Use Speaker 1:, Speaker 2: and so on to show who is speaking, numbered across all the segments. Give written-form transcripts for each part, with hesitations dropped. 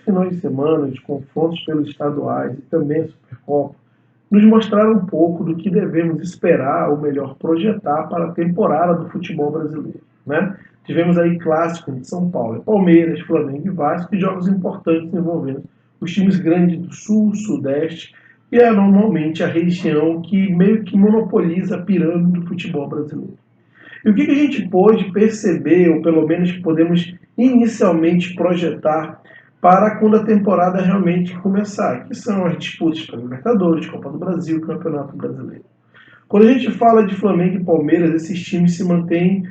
Speaker 1: finais de semana, de confrontos pelos estaduais e também a Supercopa, nos mostraram um pouco do que devemos esperar, ou melhor, projetar para a temporada do futebol brasileiro, né? Tivemos aí clássicos de São Paulo, Palmeiras, Flamengo e Vasco, e jogos importantes envolvendo os times grandes do Sul, Sudeste, e é normalmente a região que meio que monopoliza a pirâmide do futebol brasileiro. E o que a gente pôde perceber, ou pelo menos que podemos inicialmente projetar para quando a temporada realmente começar, que são as disputas para Libertadores, Copa do Brasil, Campeonato Brasileiro. Quando a gente fala de Flamengo e Palmeiras, esses times se mantêm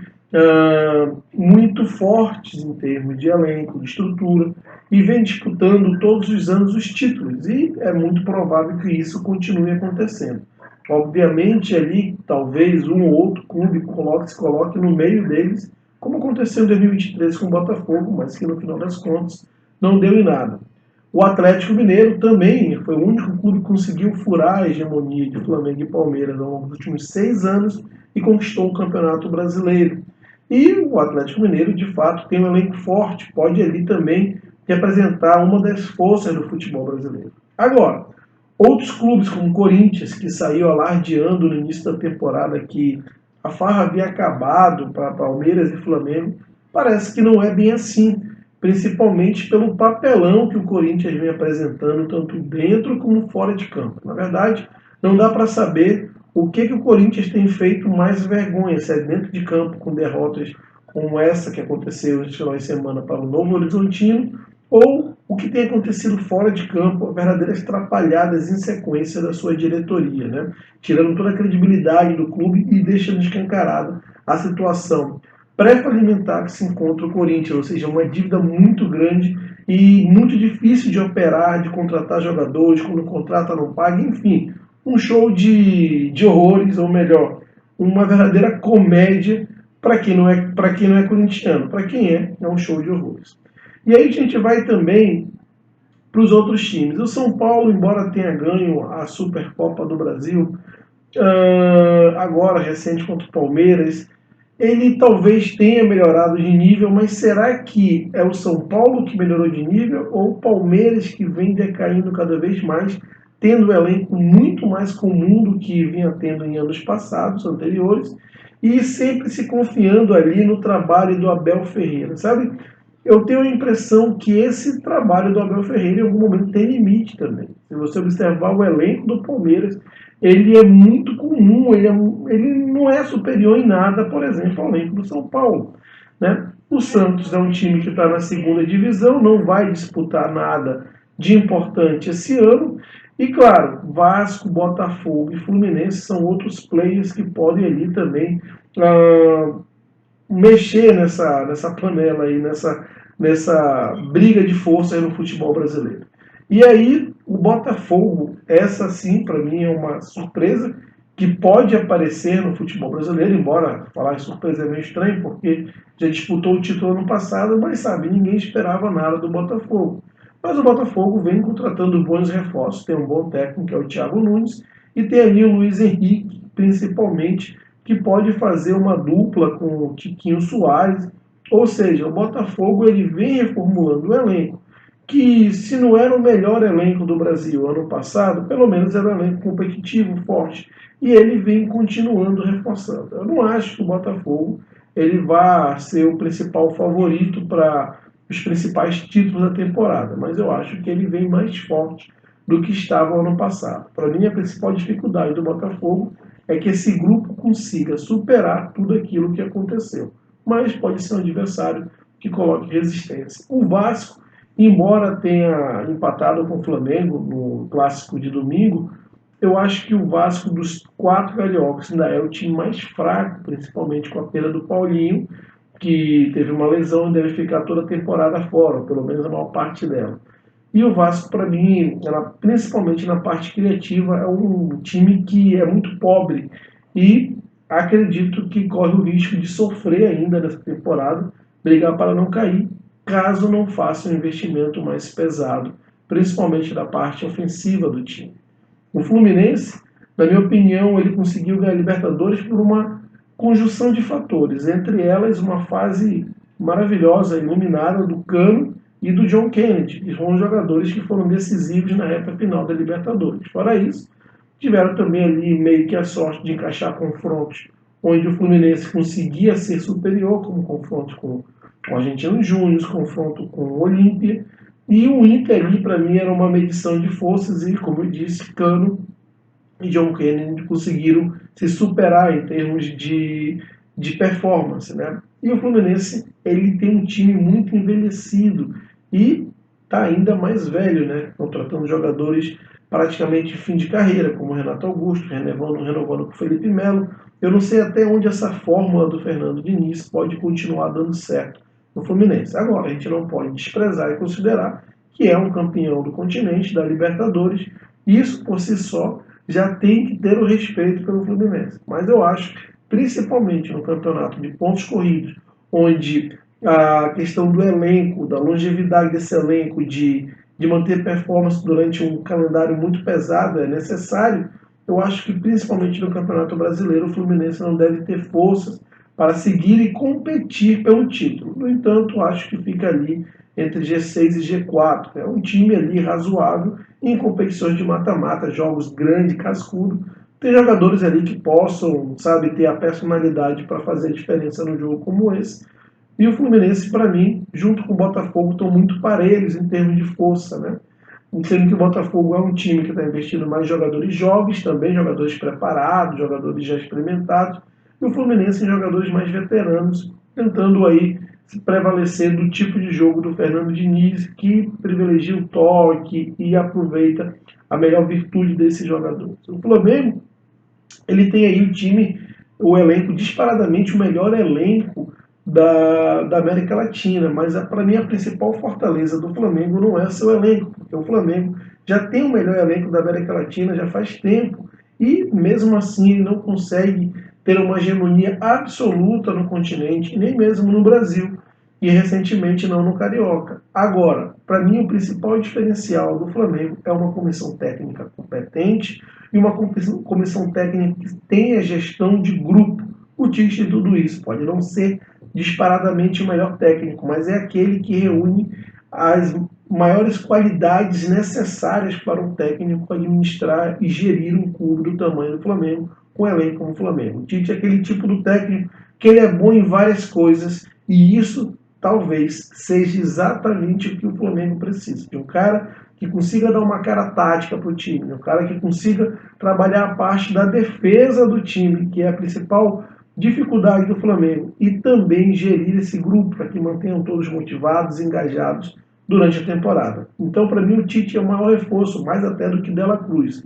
Speaker 1: muito fortes em termos de elenco, de estrutura, e vem disputando todos os anos os títulos, e é muito provável que isso continue acontecendo. Obviamente, ali, talvez um ou outro clube se coloque no meio deles, como aconteceu em 2023 com o Botafogo, mas que no final das contas não deu em nada. O Atlético Mineiro também foi o único clube que conseguiu furar a hegemonia de Flamengo e Palmeiras ao longo dos últimos 6 anos e conquistou o Campeonato Brasileiro. E o Atlético Mineiro, de fato, tem um elenco forte, pode ali também representar uma das forças do futebol brasileiro. Agora, outros clubes como o Corinthians, que saiu alardeando no início da temporada que a farra havia acabado para Palmeiras e Flamengo, parece que não é bem assim, principalmente pelo papelão que o Corinthians vem apresentando, tanto dentro como fora de campo. Na verdade, não dá para saber o que o Corinthians tem feito mais vergonha, se é dentro de campo, com derrotas como essa que aconteceu neste final de semana para o Novo Horizontino, ou o que tem acontecido fora de campo, verdadeiras atrapalhadas em sequência da sua diretoria, né? Tirando toda a credibilidade do clube e deixando escancarada a situação pré-falimentar que se encontra o Corinthians, ou seja, uma dívida muito grande e muito difícil de operar, de contratar jogadores, quando contrata não paga, enfim, um show de horrores, ou melhor, uma verdadeira comédia para quem não é corintiano. Para quem é um show de horrores. E aí a gente vai também para os outros times. O São Paulo, embora tenha ganho a Supercopa do Brasil, agora recente contra o Palmeiras, ele talvez tenha melhorado de nível, mas será que é o São Paulo que melhorou de nível ou o Palmeiras que vem decaindo cada vez mais, tendo um elenco muito mais comum do que vinha tendo em anos passados, anteriores, e sempre se confiando ali no trabalho do Abel Ferreira, sabe? Eu tenho a impressão que esse trabalho do Abel Ferreira em algum momento tem limite também. Se você observar o elenco do Palmeiras, ele é muito comum, ele não é superior em nada, por exemplo, ao elenco do São Paulo, né? O Santos é um time que está na segunda divisão, não vai disputar nada de importante esse ano. E claro, Vasco, Botafogo e Fluminense são outros players que podem ali também mexer nessa panela aí, nessa briga de força aí no futebol brasileiro. E aí, o Botafogo, essa sim, para mim, é uma surpresa que pode aparecer no futebol brasileiro, embora falar em surpresa é meio estranho, porque já disputou o título ano passado, mas sabe, ninguém esperava nada do Botafogo. Mas o Botafogo vem contratando bons reforços, tem um bom técnico, que é o Thiago Nunes, e tem ali o Luiz Henrique, principalmente, que pode fazer uma dupla com o Tiquinho Soares, ou seja, o Botafogo ele vem reformulando o elenco, que se não era o melhor elenco do Brasil ano passado, pelo menos era um elenco competitivo, forte, e ele vem continuando reforçando. Eu não acho que o Botafogo ele vá ser o principal favorito para os principais títulos da temporada, mas eu acho que ele vem mais forte do que estava ano passado. Para mim, a principal dificuldade do Botafogo é que esse grupo consiga superar tudo aquilo que aconteceu. Mas pode ser um adversário que coloque resistência. O Vasco, embora tenha empatado com o Flamengo no clássico de domingo, eu acho que o Vasco dos 4 cariocas ainda é o time mais fraco, principalmente com a perda do Paulinho, que teve uma lesão e deve ficar toda a temporada fora, pelo menos a maior parte dela. E o Vasco, para mim, principalmente na parte criativa, é um time que é muito pobre e acredito que corre o risco de sofrer ainda nessa temporada, brigar para não cair, caso não faça um investimento mais pesado, principalmente da parte ofensiva do time. O Fluminense, na minha opinião, ele conseguiu ganhar a Libertadores por uma conjunção de fatores, entre elas uma fase maravilhosa, iluminada do Cano, e do John Kennedy, que foram jogadores que foram decisivos na reta final da Libertadores. Fora isso, tiveram também ali meio que a sorte de encaixar confrontos onde o Fluminense conseguia ser superior, como confronto com o Argentino Júnior, confronto com o Olímpia, e o Inter ali, para mim, era uma medição de forças e, como eu disse, Cano e John Kennedy conseguiram se superar em termos de performance, né? E o Fluminense, ele tem um time muito envelhecido e está ainda mais velho, né? Contratando jogadores praticamente fim de carreira, como o Renato Augusto, renovando com o Felipe Melo. Eu não sei até onde essa fórmula do Fernando Diniz pode continuar dando certo no Fluminense. Agora, a gente não pode desprezar e considerar que é um campeão do continente, da Libertadores. Isso, por si só, já tem que ter o respeito pelo Fluminense. Mas eu acho, principalmente no campeonato de pontos corridos, onde a questão do elenco, da longevidade desse elenco, de manter performance durante um calendário muito pesado é necessário. Eu acho que, principalmente no Campeonato Brasileiro, o Fluminense não deve ter forças para seguir e competir pelo título. No entanto, acho que fica ali entre G6 e G4. É um time ali razoável em competições de mata-mata, jogos grandes, cascudo. Tem jogadores ali que possam, sabe, ter a personalidade para fazer a diferença num jogo como esse. E o Fluminense, para mim, junto com o Botafogo, estão muito parelhos em termos de força, né? Entendo que o Botafogo é um time que está investindo mais em jogadores jovens, também jogadores preparados, jogadores já experimentados, e o Fluminense em jogadores mais veteranos, tentando aí se prevalecer do tipo de jogo do Fernando Diniz, que privilegia o toque e aproveita a melhor virtude desses jogadores. O Flamengo, ele tem aí o time, o elenco, disparadamente o melhor elenco da América Latina, mas para mim a principal fortaleza do Flamengo não é seu elenco, porque o Flamengo já tem o melhor elenco da América Latina já faz tempo e mesmo assim ele não consegue ter uma hegemonia absoluta no continente, nem mesmo no Brasil e recentemente não no Carioca. Agora, para mim o principal diferencial do Flamengo é uma comissão técnica competente e uma comissão técnica que tenha gestão de grupo. O Tite de tudo isso pode não ser disparadamente o melhor técnico, mas é aquele que reúne as maiores qualidades necessárias para um técnico administrar e gerir um clube do tamanho do Flamengo, com um elenco como o Flamengo. O Tite é aquele tipo do técnico que ele é bom em várias coisas e isso talvez seja exatamente o que o Flamengo precisa. De um cara que consiga dar uma cara tática para o time, um cara que consiga trabalhar a parte da defesa do time, que é a principal dificuldade do Flamengo, e também gerir esse grupo para que mantenham todos motivados e engajados durante a temporada. Então, para mim, o Tite é o maior reforço, mais até do que Dela Cruz.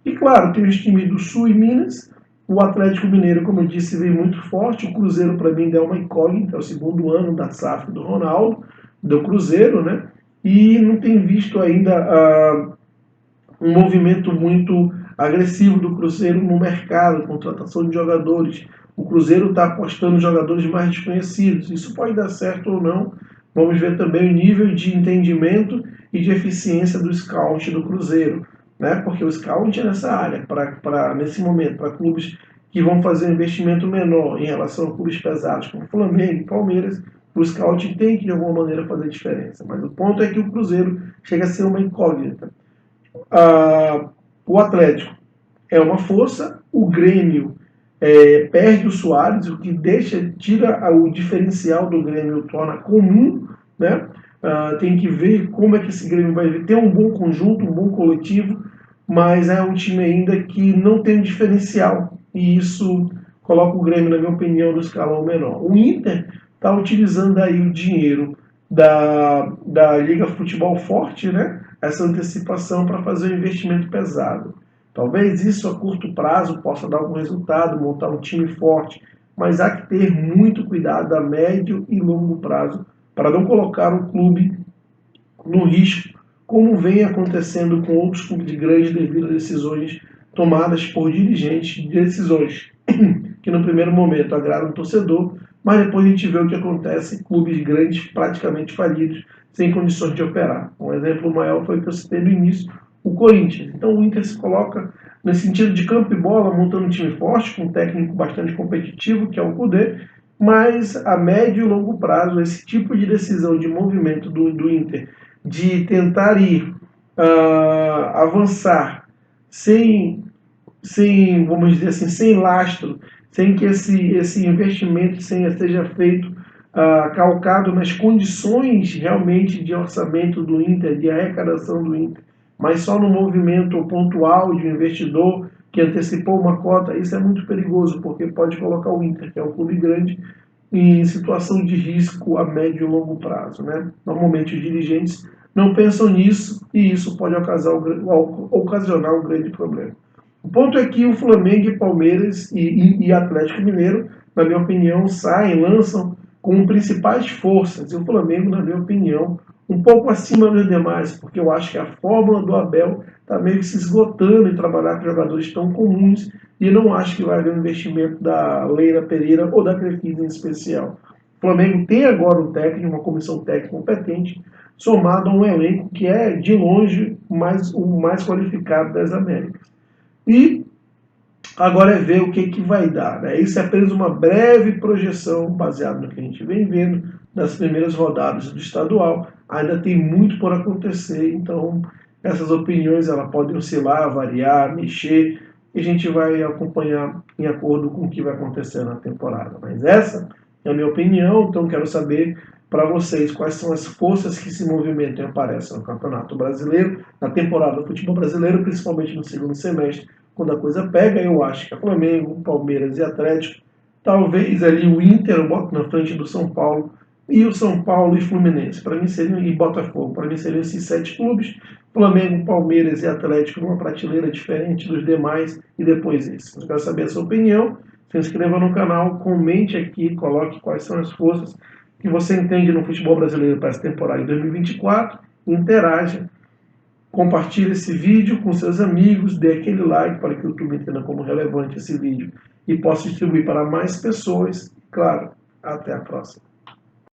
Speaker 1: E claro, tem os times do Sul e Minas. O Atlético Mineiro, como eu disse, vem muito forte. O Cruzeiro, para mim, é uma incógnita. É o segundo ano da SAF do Ronaldo, do Cruzeiro, né? E não tem visto ainda um movimento muito agressivo do Cruzeiro no mercado, contratação de jogadores. O Cruzeiro está apostando em jogadores mais desconhecidos. Isso pode dar certo ou não. Vamos ver também o nível de entendimento e de eficiência do scout do Cruzeiro, né? Porque o scout é nessa área, nesse momento, para clubes que vão fazer um investimento menor em relação a clubes pesados como Flamengo e Palmeiras, o scout tem que de alguma maneira fazer diferença. Mas o ponto é que o Cruzeiro chega a ser uma incógnita. O Atlético é uma força, o Grêmio perde o Soares, o que tira o diferencial do Grêmio, torna comum, né? Tem que ver como é que esse Grêmio vai ter um bom conjunto, um bom coletivo, mas é um time ainda que não tem um diferencial, e isso coloca o Grêmio, na minha opinião, no escalão menor. O Inter está utilizando aí o dinheiro da Liga Futebol Forte, né? Essa antecipação para fazer um investimento pesado. Talvez isso a curto prazo possa dar algum resultado, montar um time forte, mas há que ter muito cuidado a médio e longo prazo para não colocar o clube no risco, como vem acontecendo com outros clubes grandes devido a decisões tomadas por dirigentes de decisões que no primeiro momento agradam o torcedor, mas depois a gente vê o que acontece em clubes grandes praticamente falidos, sem condições de operar. Um exemplo maior foi o que eu citei no início, o Corinthians. Então o Inter se coloca nesse sentido de campo e bola, montando um time forte, com um técnico bastante competitivo, que é o Kudê, mas a médio e longo prazo, esse tipo de decisão de movimento do Inter, de tentar ir avançar sem, vamos dizer assim, sem lastro, sem que esse investimento seja feito calcado nas condições realmente de orçamento do Inter, de arrecadação do Inter, mas só no movimento pontual de um investidor que antecipou uma cota, isso é muito perigoso, porque pode colocar o Inter, que é um clube grande, em situação de risco a médio e longo prazo, né? Normalmente os dirigentes não pensam nisso e isso pode ocasionar um grande problema. O ponto é que o Flamengo e Palmeiras e Atlético Mineiro, na minha opinião, saem, lançam com principais forças. E o Flamengo, na minha opinião, um pouco acima dos demais, porque eu acho que a fórmula do Abel está meio que se esgotando em trabalhar com jogadores tão comuns e não acho que vai haver um investimento da Leila Pereira ou da Crefisa em especial. O Flamengo tem agora um técnico, uma comissão técnica competente, somado a um elenco que é, de longe, o mais qualificado das Américas. E agora é ver o que vai dar. Né? Isso é apenas uma breve projeção baseada no que a gente vem vendo das primeiras rodadas do estadual. Ainda tem muito por acontecer, então essas opiniões elas podem oscilar, variar, mexer, e a gente vai acompanhar em acordo com o que vai acontecer na temporada. Mas essa é a minha opinião, então quero saber para vocês quais são as forças que se movimentam e aparecem no Campeonato Brasileiro, na temporada do futebol brasileiro, principalmente no segundo semestre, quando a coisa pega. Eu acho que é Flamengo, Palmeiras e Atlético, talvez ali o Inter eu boto na frente do São Paulo, e o São Paulo e Fluminense, para mim seriam, e Botafogo, para mim seriam esses 7 clubes, Flamengo, Palmeiras e Atlético numa prateleira diferente dos demais, e depois esse. Eu quero saber a sua opinião, se inscreva no canal, comente aqui, coloque quais são as forças que você entende no futebol brasileiro para essa temporada de 2024, interaja, compartilhe esse vídeo com seus amigos, dê aquele like para que o YouTube entenda como relevante esse vídeo e possa distribuir para mais pessoas. Claro, até a próxima.